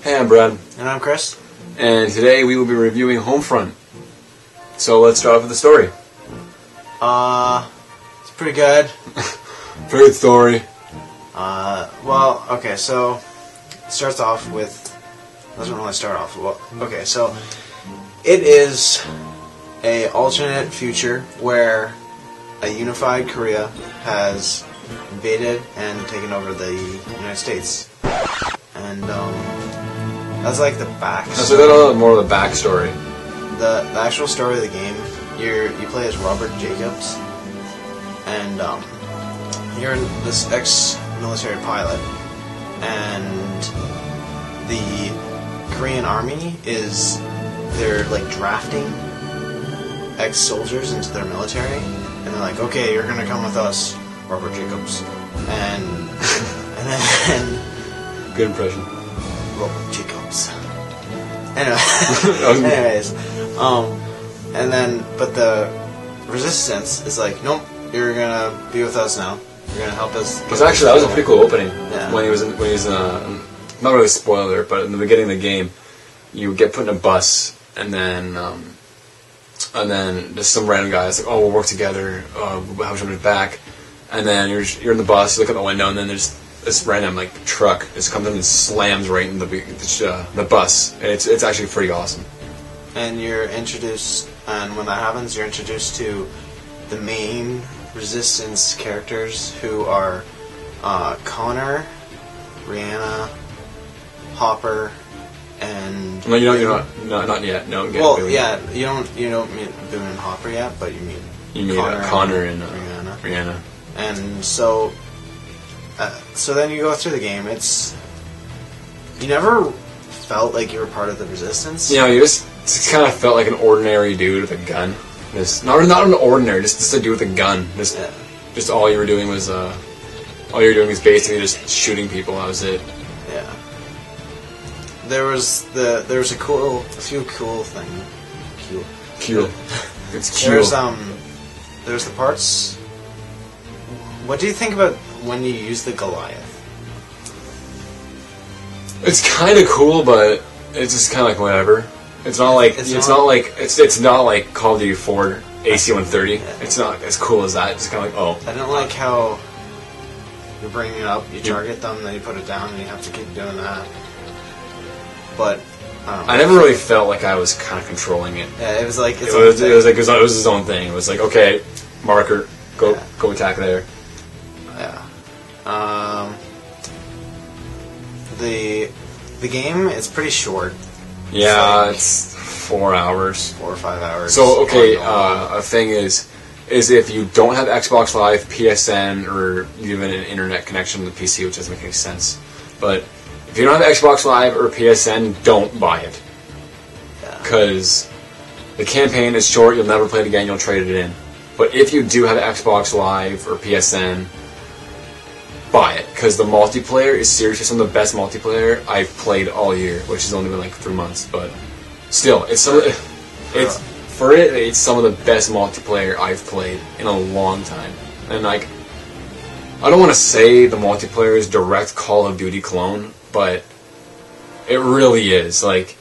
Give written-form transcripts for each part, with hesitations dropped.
Hey, I'm Brad. And I'm Chris. And today we will be reviewing HomeFront. So let's start off with the story. It's pretty good. Pretty good story. Well, okay, so it starts off with... Doesn't really start off well. Okay, so it is a alternate future where a unified Korea has invaded and taken over the United States. And that's like the back. So a little more of the backstory. The actual story of the game, you play as Robert Jacobs, and you're this ex-military pilot, and the Korean army they're like drafting ex-soldiers into their military, and they're like, okay, you're gonna come with us, Robert Jacobs, and then Good impression. Robert Jacobs. Anyways, and then, but the resistance is like, nope, you're gonna be with us now. You're gonna help us. Because actually, that was a pretty cool opening. Yeah. When he was not really a spoiler, but in the beginning of the game, you get put in a bus, and then just some random guy is like, oh, we'll work together. How should we back? And then you're in the bus, you look out the window, and then there's this random like truck just comes in and slams right in the bus. And it's actually pretty awesome. And you're introduced, and when that happens, you're introduced to the main resistance characters, who are Connor, Rihanna, Hopper, and... No, you're not yet. No. Well, Billy. yeah, you don't meet Boone and Hopper yet, but you meet Connor and Rihanna. And so then you go through the game. You never felt like you were part of the resistance. You know, you just kind of felt like an ordinary dude with a gun. Not an ordinary, just a dude with a gun. Just all you were doing was basically just shooting people. That was it. Yeah. There was a few cool things. Cool. It's cool. There's the parts. What do you think about when you use the Goliath? It's kind of cool, but it's just kind of like whatever. It's not like Call of Duty 4 AC-130. Yeah. It's not as cool as that. It's kind of like, oh. I don't like how you bring it up, you target them, then you put it down, and you have to keep doing that. But I don't know. I never really felt like I was kind of controlling it. Yeah, it was like it was his own thing. It was like, okay, marker, go attack there. Yeah. The game is pretty short. Yeah, it's 4 hours. 4 or 5 hours. So, okay, a thing is if you don't have Xbox Live, PSN, or even an internet connection to the PC, which doesn't make any sense, but if you don't have Xbox Live or PSN, don't buy it. Because the campaign is short, you'll never play it again, you'll trade it in. But if you do have Xbox Live or PSN, buy it, because the multiplayer is seriously some of the best multiplayer I've played all year, which has only been like 3 months, but still, it's some of the best multiplayer I've played in a long time. And like, I don't want to say the multiplayer is direct Call of Duty clone, but it really is. Like,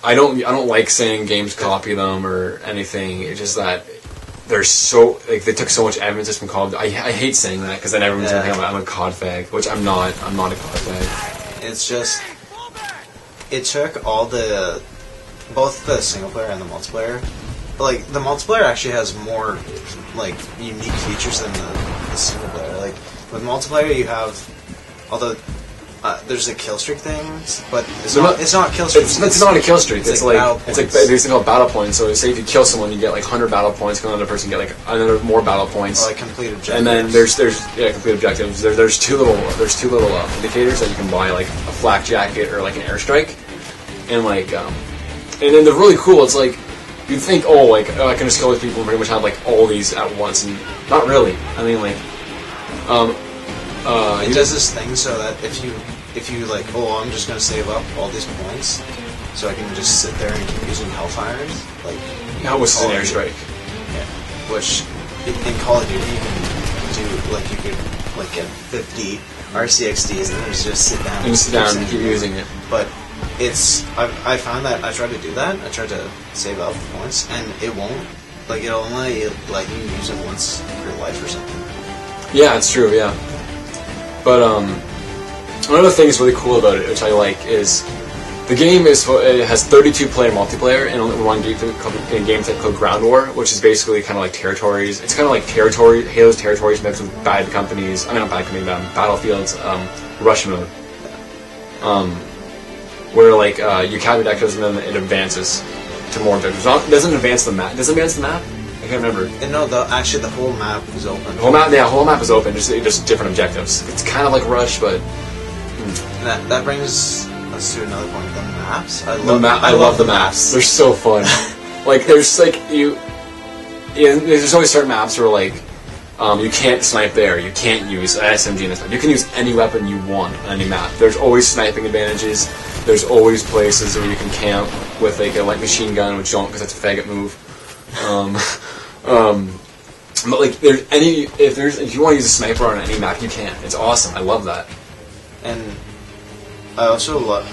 I don't like saying games copy them or anything. It's just that they took so much emphasis from Call of Duty. I hate saying that, because then everyone's going to think I'm a COD fag, which I'm not. I'm not a COD fag. It's just, it took both the single player and the multiplayer. Like, the multiplayer actually has more like unique features than the single player. Like, with multiplayer you have, although there's a kill streak thing, but it's not kill streak. It's not a kill streak. It's like basically called battle points. So say if you kill someone, you get like 100 battle points. Kill another person, you get like another more battle points. Or like complete objectives. And then there's complete objectives. There's two little indicators that you can buy, like a flak jacket or like an airstrike, and like and then they're really cool. It's like you'd think, oh, like I can just kill these people and pretty much have like all these at once, and not really. I mean, like it does this thing so that if you like, oh, I'm just going to save up all these points so I can just sit there and keep using Hellfires. Like, that was an airstrike. Yeah, which in Call of Duty you can do, like, you could like get 50 RCXDs and then just sit down and keep using it. But I found that I tried to do that. I tried to save up points, and it won't. Like, it'll only let you use it once per life or something. Yeah, it's true. Yeah, but one of the things really cool about it, which I like, is the game it has 32-player multiplayer and only one game type called Ground War, which is basically kind of like territories. It's kind of like Halo's territories mixed with bad companies. I mean, not bad companies, battlefields, rush mode. Where like you capture objectives and then it advances to more objectives. It doesn't advance the map. Does it advance the map? I can't remember. And no, actually the whole map is open. The whole map is open. Just different objectives. It's kind of like Rush, but that brings us to another point. The maps. I love the maps. They're so fun. Like there's like there's always certain maps where like you can't snipe there. You can't use an SMG in this map. You can use any weapon you want on any map. There's always sniping advantages. There's always places where you can camp with like a light machine gun, which don't because that's a faggot move. But like if you want to use a sniper on any map, you can. It's awesome. I love that. And I also love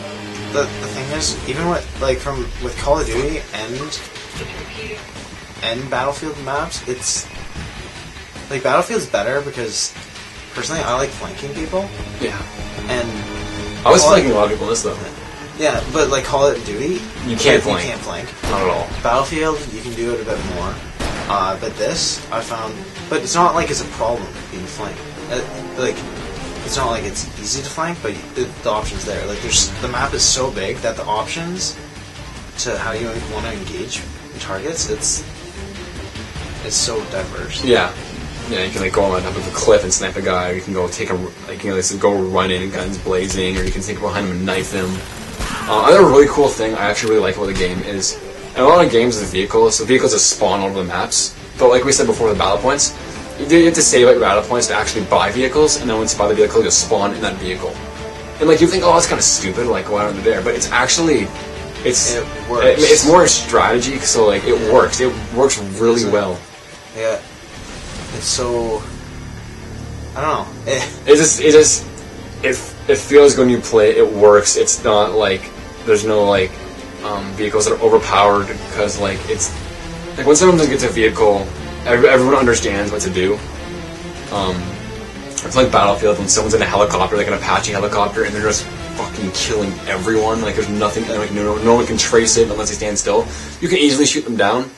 the thing is, even with Call of Duty and Battlefield maps, it's like Battlefield's better because personally I like flanking people. Yeah. And I was flanking a lot of people in this though. Yeah, but like Call of Duty, you can't flank. You can't flank. Not at all. Battlefield, you can do it a bit more. But this, I found, but it's not like it's a problem being flanked. Like, it's not like it's easy to flank, but the option's there. Like, the map is so big that the options to how you want to engage targets, it's so diverse. Yeah. Yeah, you can like go on top of a cliff and snipe a guy, or you can go go run in, guns blazing, or you can take behind him and knife him. Another really cool thing I actually really like about the game is, in a lot of games with vehicles, so vehicles just spawn all over the maps, but like we said before, the battle points, you have to save up your battle points to actually buy vehicles, and then once you buy the vehicle, you just spawn in that vehicle. And like you think, oh, that's kind of stupid, like why aren't they there? But it's actually, it works. It's more a strategy, so like it works. It works really well. Yeah. It's so, I don't know. It feels good when you play. It works. It's not like there's no like vehicles that are overpowered because like it's like when someone gets a vehicle, everyone understands what to do. It's like Battlefield when someone's in a helicopter, like an Apache helicopter, and they're just fucking killing everyone. Like there's nothing, like no one can trace it unless they stand still. You can easily shoot them down,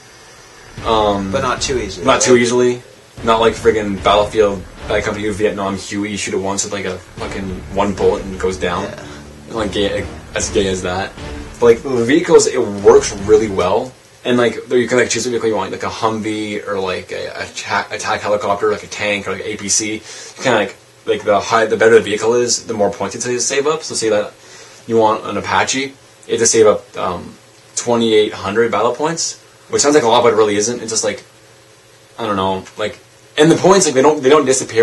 but not too easily. Not too easily. Not like friggin' Battlefield, Bad Company of Vietnam, Huey, you shoot it once with like a fucking one bullet and it goes down. Yeah. Like as gay as that. But like the vehicles, it works really well. And like you can like choose a vehicle you want, like a Humvee or like a attack helicopter, like a tank or like an APC. You kind of like the better the vehicle is, the more points it save up. So say that you want an Apache, you have to save up 2,800 battle points, which sounds like a lot, but it really isn't. It's just like, I don't know, like. And the points, like they don't disappear